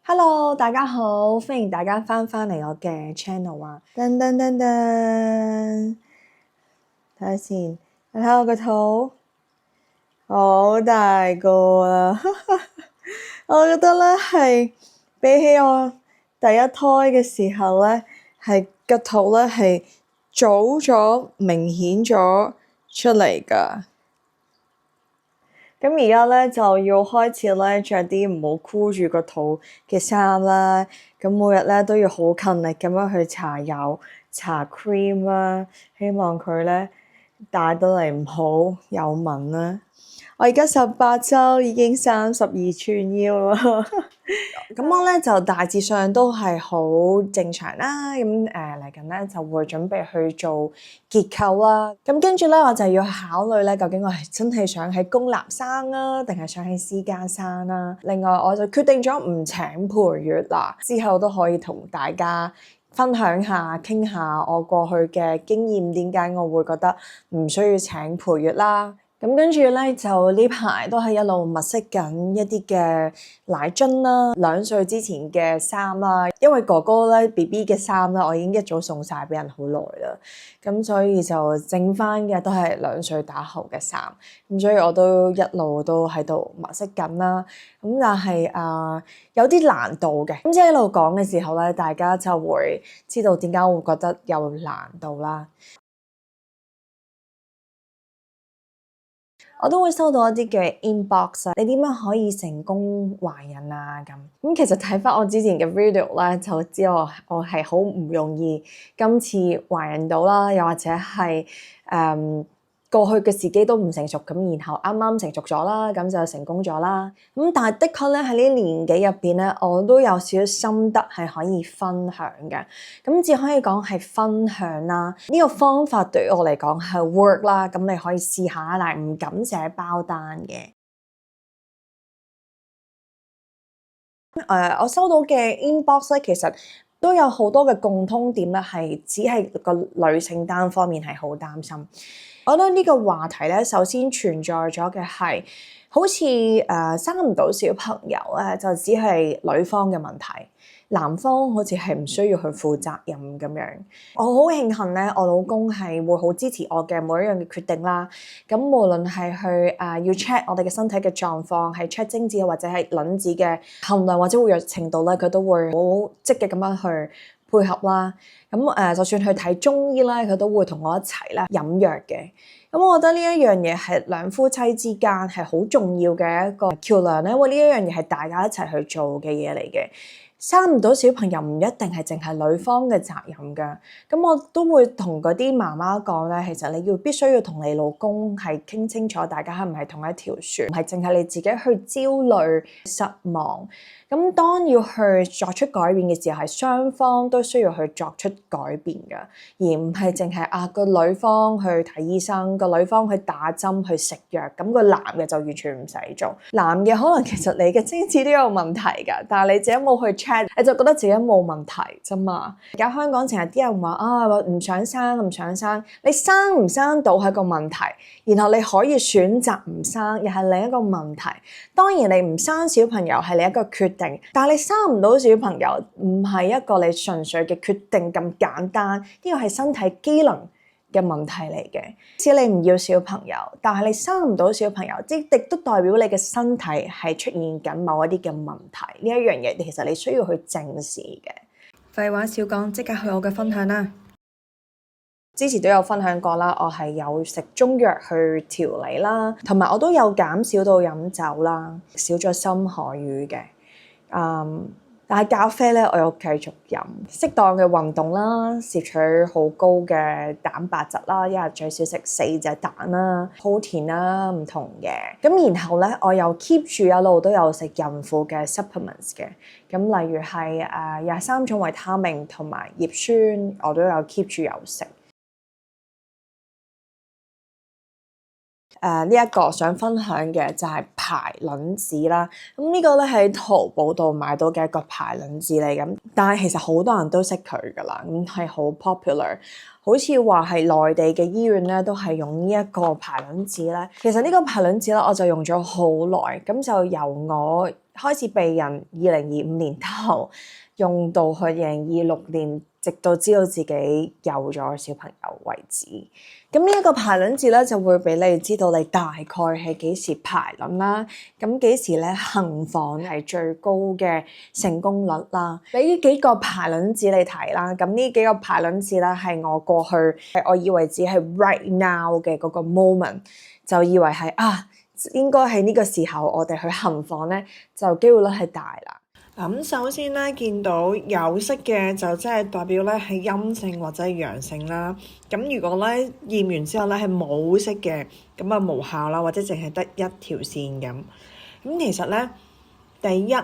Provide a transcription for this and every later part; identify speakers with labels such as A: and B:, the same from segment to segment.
A: Hello，大家好，歡迎大家翻嚟我嘅 channel 啊！噔噔噔噔，睇下先，你睇下我個肚，好大個啦！我覺得咧係比起我第一胎嘅時候咧，係個肚咧係早咗、明顯咗出嚟㗎。咁而家咧就要開始咧着啲唔好箍住個肚嘅衫啦。咁每日咧都要好勤力咁樣去搽油、搽 cream 啦，希望佢咧大得嚟唔好有紋啦。我而家18週已經32寸腰啦。咁我咧就大致上都係好正常啦。咁嚟緊咧就會準備去做結構啦。咁跟住咧我就要考慮咧，究竟我係真係想喺公立生啊，定係想喺私家生啦。另外我就決定咗唔請陪月啦，之後都可以同大家分享下、傾下我過去嘅經驗，點解我會覺得唔需要請陪月啦。咁跟住咧，就呢排都係一路物色緊一啲嘅奶樽啦，2歲之前嘅衫啦，因為哥哥咧 BB 嘅衫咧，我已經一早送晒俾人好耐啦，咁所以就剩翻嘅都係2歲打後嘅衫，咁所以我都一路都喺度物色緊啦，咁但係有啲難度嘅，咁即係一路講嘅時候咧，大家就會知道點解我會覺得有難度啦。我都會收到一啲嘅 inbox 啊，你點樣可以成功懷孕啊？咁其實睇翻我之前嘅 video 咧，就知我係好唔容易今次懷孕到啦，又或者係過去嘅時機都唔成熟，咁然後啱啱成熟咗啦，咁就成功咗啦。咁但係的確咧喺呢年幾入邊咧，我都有少少心得係可以分享嘅。咁只可以講係分享啦。呢個方法對於我嚟講係 work 啦，咁你可以試下，但係唔敢寫包單嘅。我收到嘅 inbox 咧，其實都有好多嘅共通點咧，係只係個女性單方面係好擔心。我覺得呢個話題咧，首先存在咗嘅係，好似生唔到小朋友咧，就只係女方嘅問題，男方好似係唔需要去負責任咁樣。我好慶幸咧，我老公係會好支持我嘅每一樣嘅決定啦。咁無論係去要 check 我哋嘅身體嘅狀況，係 check 精子或者係卵子嘅含量或者活躍程度咧，佢都會好積極咁樣去配合啦。咁就算去睇中醫咧，佢都會同我一齊咧飲藥嘅。咁我覺得呢一樣嘢係兩夫妻之間係好重要嘅一個橋梁咧，因為呢一樣嘢係大家一齊去做嘅嘢嚟嘅。生唔到小朋友唔一定係淨係女方嘅責任㗎，咁我都會同嗰啲媽媽講咧，其實你必須要同你老公係傾清楚，大家係唔係同一條船，唔係淨係你自己去焦慮失望。咁當要去作出改變嘅時候，係雙方都需要去作出改變㗎，而唔係淨係個女方去睇醫生，個女方去打針去食藥，咁個男嘅就完全唔使做。男嘅可能其實你嘅精子都有問題㗎，但係你自己冇去 check，你就覺得自己冇問題啫嘛。而家香港成日啲人話唔想生，你生唔生到係個問題，然後你可以選擇唔生，又係另一個問題。當然你唔生小朋友係你一個決定，但係你生唔到小朋友唔係一個你純粹嘅決定咁簡單，呢個係身體機能嘅問題嚟嘅。即使你唔要小朋友，但係你生唔到小朋友，即亦都代表你嘅身體係出現緊某一啲嘅問題。呢一樣嘢其實你需要去正視嘅。廢話少講，即刻去我嘅分享啦。之前都有分享過啦，我係有食中藥去調理啦，同埋我都有減少到飲酒啦，少咗深海魚嘅。但係咖啡咧，我有繼續飲，適當嘅運動啦，攝取好高嘅蛋白質啦，一日最少食4隻蛋啦，protein啦，唔同嘅。咁然後咧，我又 keep 住一路都有食孕婦嘅 supplements 嘅，咁例如係23種維他命同埋葉酸，我都有 keep 住有食。呢一個想分享嘅就係排卵子啦，咁呢個咧喺淘寶度買到嘅一個排卵子嚟咁，但係其實好多人都識佢噶啦，咁係好 popular，好似話係內地嘅醫院咧都係用呢一個排卵子咧。其實呢個排卵子咧我就用咗好耐，咁就由我開始被人2025年頭用到去2026年，直到知道自己有咗小朋友為止。咁呢一個排卵節咧，就會俾你知道你大概係幾時排卵啦，咁幾時咧行房係最高嘅成功率啦。俾幾個排卵節你睇啦，咁呢幾個排卵節咧係我過去我以為只係 right now 嘅嗰個 moment， 就以為係應該係呢個時候我哋去行房咧，就機會率係大啦。咁首先咧，見到有色嘅就即係代表咧係陰性或者係陽性啦。咁如果咧驗完之後咧係冇色嘅，咁啊無效啦，或者淨係得一條線咁。咁其實咧第一、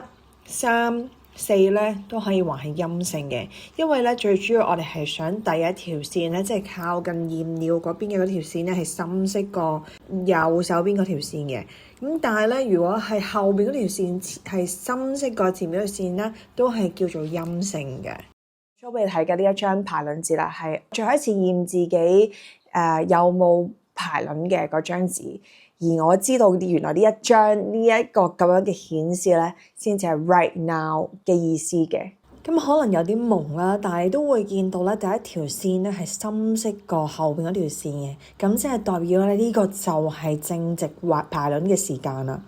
A: 3、4咧都可以話係陰性嘅，因為咧最主要我哋係想第一條線咧，即係靠近驗尿嗰邊嘅嗰條線咧係深色過右手邊嗰條線嘅。咁但係咧，如果係後邊嗰條線係深色過前面嗰條線咧，都係叫做陰性嘅。show俾你睇嘅呢一張排卵紙啦，係最後一次驗自己有冇排卵嘅嗰張紙，而我知道原來呢一張呢一個咁樣嘅顯示咧，先至係 right now 嘅意思嘅。咁可能有啲朦啦，但係都會見到咧第一條線咧係深色過後邊嗰條線嘅，咁即係代表咧呢個就係正值或排卵嘅時間啦。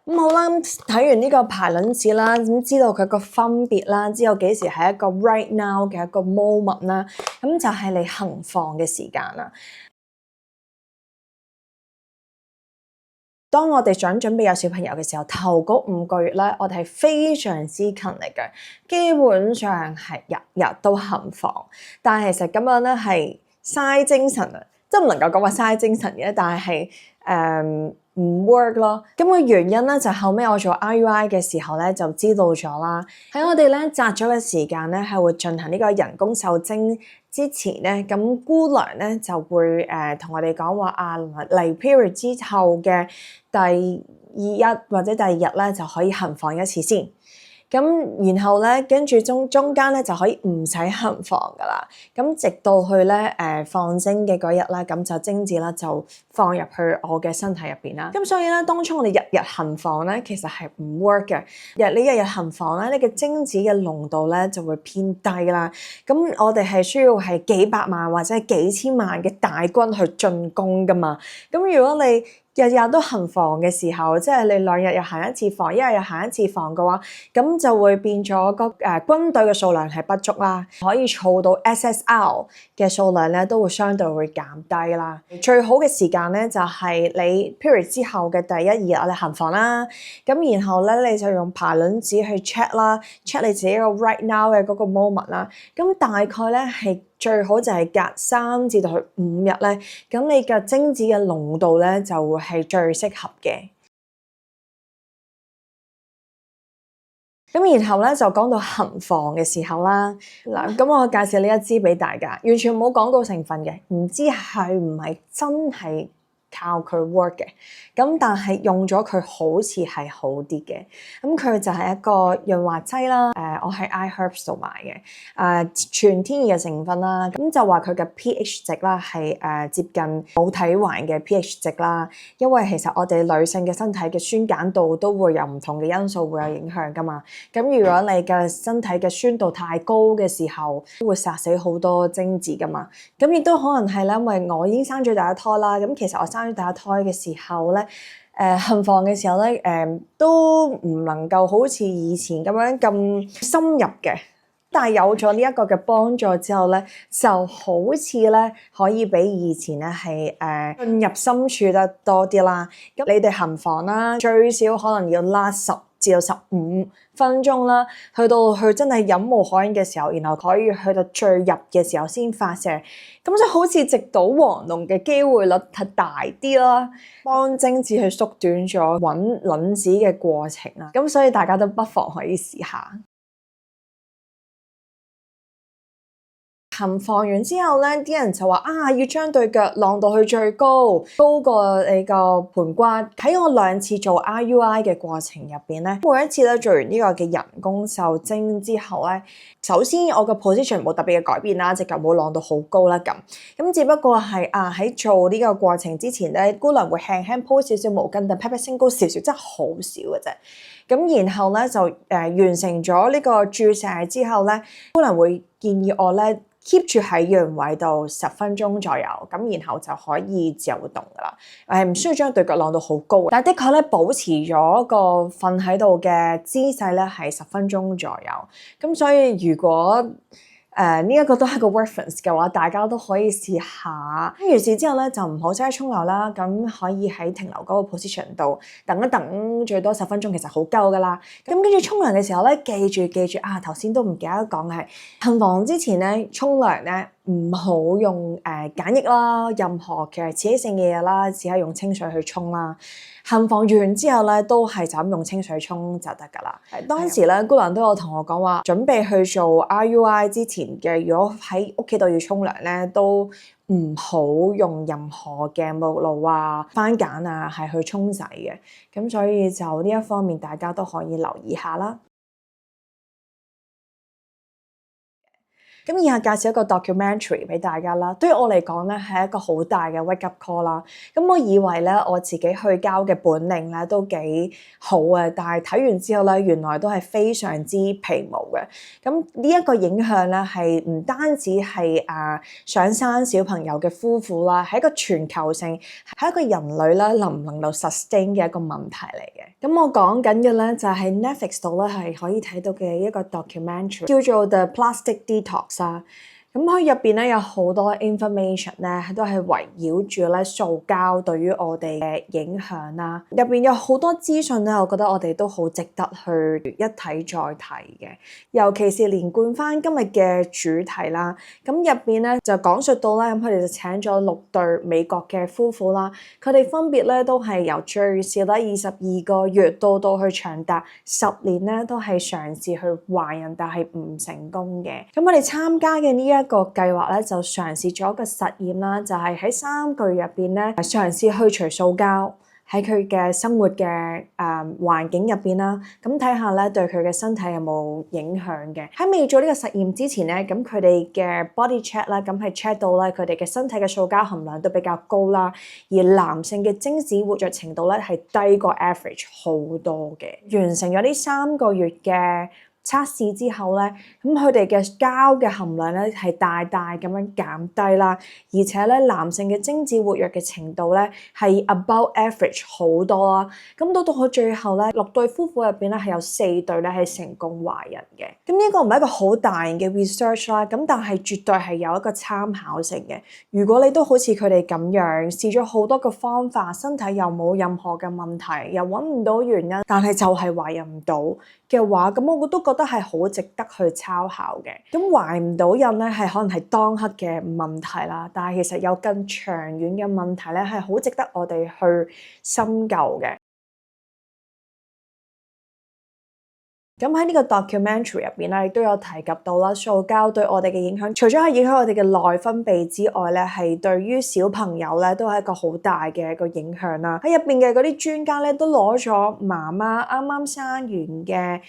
A: 咁好啦，睇完呢個排卵紙啦，咁知道佢個分別啦，知道幾時係一個 right now 嘅一個 moment 啦，咁就係你行房嘅時間啦。當我哋想準備有小朋友嘅時候，頭嗰5個月咧，我哋係非常之勤力嘅，基本上係日日都行房。但係其實咁樣咧係嘥精神啊，即係唔能夠講話嘥精神嘅，但係唔 work 咯。咁個原因咧就後尾我做 IUI 嘅時候咧就知道咗啦。喺我哋咧擇咗嘅時間咧係會進行呢個人工受精之前咧，咁姑娘咧就會同我哋講話嚟 period 之後嘅第二日或者第二日咧就可以行房一次先。咁然後咧跟住中間咧就可以唔使行房噶啦。咁直到去咧放精嘅嗰日啦，咁就精子啦就放入去我嘅身體入邊啦。咁所以咧當初我哋日日行房咧其實係唔 work 嘅。你日日行房咧，你嘅精子嘅濃度咧就會偏低啦。咁我哋係需要係幾百萬或者係幾千萬嘅大軍去進攻噶嘛。咁如果你日日都行房嘅時候，即係你2日又行一次房，1日又行一次房嘅話，咁就會變咗個軍隊嘅數量係不足啦，可以儲到 SSR 嘅數量咧都會相對會減低啦。最好嘅時間咧就係你 period 之後嘅第1、2日我哋行房啦，咁然後咧你就用排卵紙去 check 啦，check 你自己個 right now 嘅嗰個 moment 啦，咁大概咧係最好就係隔3至到5日咧，咁你嘅精子嘅濃度咧就會係最適合嘅。咁然後咧就講到行房嘅時候啦，嗱，咁我介紹呢一支俾大家，完全冇廣告成分嘅，唔知係唔係真係靠佢 work 嘅，咁但係用咗佢好似係好啲嘅。咁佢就係一個潤滑劑啦，我喺 iHerbs 度買嘅，全天然嘅成分啦，咁就話佢嘅 pH 值啦係接近母體環嘅 pH 值啦，因為其實我哋女性嘅身體嘅酸鹼度都會有唔同嘅因素會有影響噶嘛，咁如果你嘅身體嘅酸度太高嘅時候，會殺死好多精子噶嘛，咁亦都可能係咧，因為我已經生咗第一胎啦，咁其實我生咗第一胎嘅時候咧，行房嘅時候咧，都唔能夠好似以前咁樣咁深入嘅，但係有咗呢一個嘅幫助之後咧，就好似咧可以比以前咧係進入深處得多啲啦。咁你哋行房啦，最少可能要拉10至到15分鐘啦，去到佢真係忍無可忍嘅時候，然後可以去到最入嘅時候先發射，咁就好似直搗黃龍嘅機會率係大啲啦，幫精子去縮短咗揾卵子嘅過程啦，咁所以大家都不妨可以試下。行房完之後咧，啲人就話要將對腳晾到去最高，高過你個盆骨。喺我2次做 IUI 嘅過程入邊咧，每一次咧做完呢個嘅人工受精之後咧，首先我個 position 冇特別嘅改變啦，隻腳冇晾到好高啦咁只不過係喺做呢個過程之前咧，姑娘會輕輕鋪少少毛巾，等 pat pat 升高少少，真係好少嘅啫。咁然後咧就完成咗呢個注射之後咧，可能會建議我咧 keep 住喺原位度10分鐘左右，咁然後就可以自由活動噶啦。唔需要將對腳晾到好高，但係的確咧保持咗個瞓喺度嘅姿勢咧係10分鐘左右。咁所以如果呢一個都係個 reference 嘅話，大家都可以試下。咁完事之後咧，就唔好即刻沖涼啦。咁可以喺停留嗰個 position 度等一等，最多10分鐘，其實好夠噶啦。咁跟住沖涼嘅時候咧，記住啊，頭先都唔記得講嘅係，行房之前咧沖涼咧唔好用梘液啦，任何嘅刺激性嘅嘢啦，只係用清水去沖啦。行房完之後咧，都係就咁用清水沖就得㗎啦。當時咧，姑娘都有同我講話，準備去做 IUI 之前嘅，如果喺屋企度要沖涼咧，都唔好用任何嘅沐浴露啊、番梘啊，係去沖洗嘅。咁所以就呢一方面，大家都可以留意下啦。咁以下介紹一個 documentary 俾大家啦。對於我嚟講咧，係一個好大嘅 wake up call 啦。咁我以為咧，我自己去膠嘅本領咧都幾好啊，但係睇完之後咧，原來都係非常之皮毛嘅。咁呢一個影響咧，係唔單止係想生小朋友嘅夫婦啦，係一個全球性，係一個人類咧能唔能夠 sustain 嘅一個問題嚟嘅。咁我講緊嘅咧就係 Netflix 度咧係可以睇到嘅一個 documentary，叫做 The Plastic Detox。咁佢入邊咧有好多 information 咧，都係圍繞住咧塑膠對於我哋嘅影響啦。入邊有好多資訊咧，我覺得我哋都好值得去一睇再睇嘅。尤其是連貫翻今日嘅主題啦。咁入邊咧就講述到咧，咁佢哋就請咗6對美國嘅夫婦啦。佢哋分別咧都係由最少咧22個月到去長達10年咧，都係嘗試去懷孕，但係唔成功嘅。咁我哋參加嘅呢一個計劃咧，就嘗試咗一個實驗啦，就係喺3個月入邊咧，嘗試去除塑膠喺佢嘅生活嘅環境入邊啦。咁睇下咧對佢嘅身體有冇影響嘅。喺未做呢個實驗之前咧，咁佢哋嘅 body check 啦，咁係 check 到咧佢哋嘅身體嘅塑膠含量都比較高啦，而男性嘅精子活躍程度咧係低過 average 好多嘅。完成咗呢3個月嘅測試之後咧，咁佢哋嘅膠嘅含量咧係大大咁樣減低啦，而且咧男性嘅精子活躍嘅程度咧係 above average 好多啦。咁到佢最後咧，6對夫婦入邊咧係有4對咧係成功懷孕嘅。咁呢個唔係一個好大型嘅 research 啦，咁但係絕對係有一個參考性嘅。如果你都好似佢哋咁樣試咗好多個方法，身體又冇任何嘅問題，又揾唔到原因，但係就係懷孕唔到嘅話，咁我都覺得係好值得去參考嘅。咁懷唔到孕咧，係可能係當刻嘅問題啦，但係其實有更長遠嘅問題咧，係好值得我哋去深究嘅。咁喺呢個 documentary 入邊咧，亦都有提及到啦，塑膠對我哋嘅影響，除咗係影響我哋嘅內分泌之外咧，係對於小朋友咧都係一個好大嘅一個影響啦。喺入邊嘅嗰啲專家咧，都攞咗媽媽啱啱生完嘅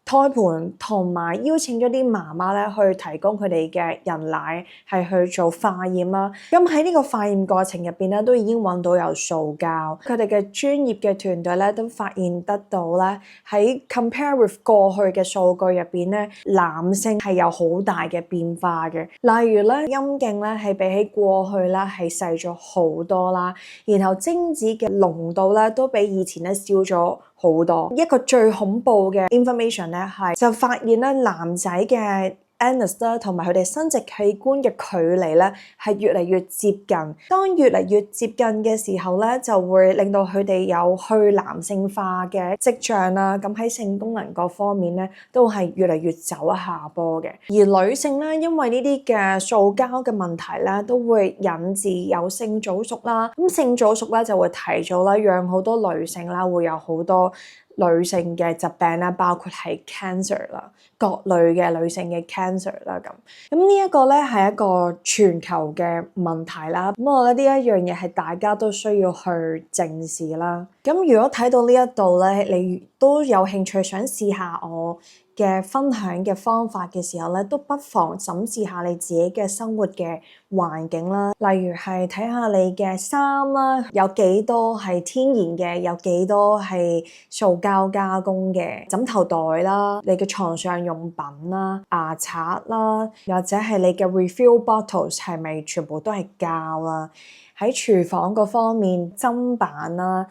A: 胎盤，同埋邀請咗啲媽媽咧去提供佢哋嘅人奶，係去做化驗啦。咁喺呢個化驗過程入邊咧，都已經揾到有塑膠。佢哋嘅專業嘅團隊咧都發現得到咧，喺 compare with 過去嘅數據入邊咧，男性係有好大嘅變化嘅。例如咧，陰莖咧係比起過去咧係細咗好多啦，然後精子嘅濃度咧都比以前咧少咗好多。一個最恐怖嘅 information 咧係就發現咧，男仔嘅 anus 啦，同埋佢哋生殖器官嘅距離咧係越嚟越接近。當越嚟越接近嘅時候咧，就會令到佢哋有去男性化嘅跡象啦。咁喺性功能各方面咧，都係越嚟越走下坡嘅。而女性咧，因為呢啲嘅塑膠嘅問題咧，都會引致有性早熟啦。咁性早熟咧就會提早啦，讓好多女性啦會有好多女性嘅疾病啦，包括係 cancer 啦，各類嘅女性嘅 cancer 啦咁。咁呢一個咧係一個全球嘅問題啦。咁我覺得呢一樣嘢係大家都需要去正視啦。咁如果睇到呢一度咧，你都有興趣想試下我嘅分享嘅方法嘅時候咧，都不妨審視下你自己嘅生活嘅環境啦，例如係睇下你嘅衫啦，有幾多係天然嘅，有幾多係塑膠加工嘅，枕頭袋啦，你嘅床上用品啦，牙刷啦，或者係你嘅 refill bottles 係咪全部都係膠啦？喺廚房嗰方面，砧板啦、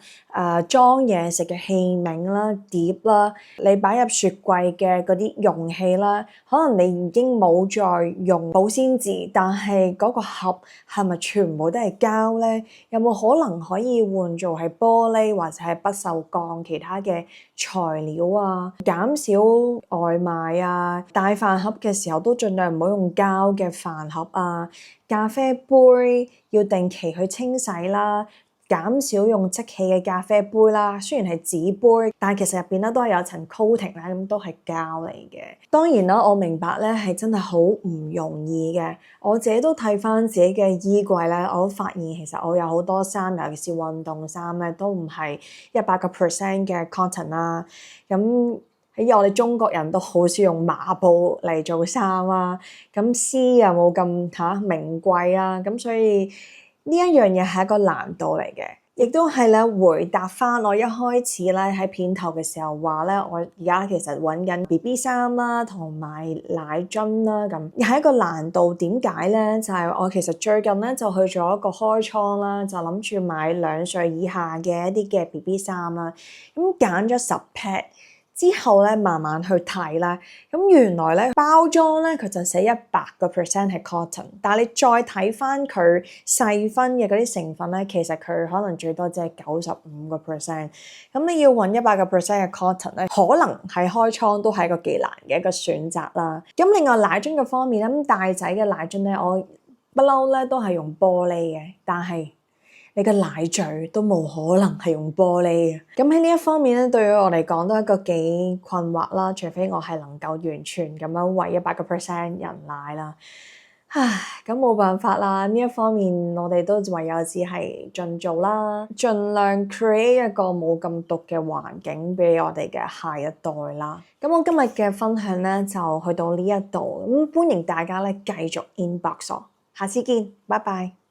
A: 裝嘢食嘅器皿啦、碟啦，你擺入雪櫃嘅嗰啲容器啦，可能你已經冇再用保鮮紙，但係嗰個盒係咪全部都係膠咧？有冇可能可以換做係玻璃或者係不鏽鋼其他嘅材料啊？減少外賣啊，帶飯盒嘅時候都盡量唔好用膠嘅飯盒啊。咖啡杯要定期去清洗啦，減少用即棄嘅咖啡杯啦。雖然係紙杯，但係其實入邊咧都係有層 coating 咧，咁都係膠嚟嘅。當然啦，我明白咧係真係好唔容易嘅。我自己都睇翻自己嘅衣櫃咧，我都發現其實我有好多衫，尤其是運動衫咧，都唔係100% 嘅 cotton 啦。咁喺我哋中國人都好少用麻布嚟做衫啦，咁絲又冇咁名貴啊，咁所以呢一樣嘢係一個難度嚟嘅，亦都係咧回答翻我一開始咧喺片頭嘅時候話咧，我而家其實揾緊 BB 衫啦，同埋奶樽啦，咁係一個難度。點解咧？就係我其實最近咧就去咗一個開倉啦，就諗住買2歲以下嘅一啲嘅 BB 衫啦，咁揀咗10 pack。之後咧，慢慢去睇啦。咁原來咧包裝咧佢就寫100% 係 cotton，但係你再睇翻佢細分嘅嗰啲成分咧，其實佢可能最多只係95%。咁你要揾100% 嘅 cotton咧，可能係開倉都係一個幾難嘅一個選擇啦。咁另外奶樽嘅方面咧，咁大仔嘅奶樽咧，我不嬲咧都係用玻璃嘅，但係你個奶嘴都冇可能係用玻璃嘅，咁喺呢一方面咧，對於我嚟講都係一個幾困惑啦。除非我係能夠完全咁樣餵100% 人奶啦，唉，咁冇辦法啦。呢一方面我哋都唯有只係盡做啦，盡量 create 一個冇咁毒嘅環境俾我哋嘅下一代啦。咁我今日嘅分享咧就去到呢一度，咁歡迎大家咧繼續 inbox 我，下次見，拜拜。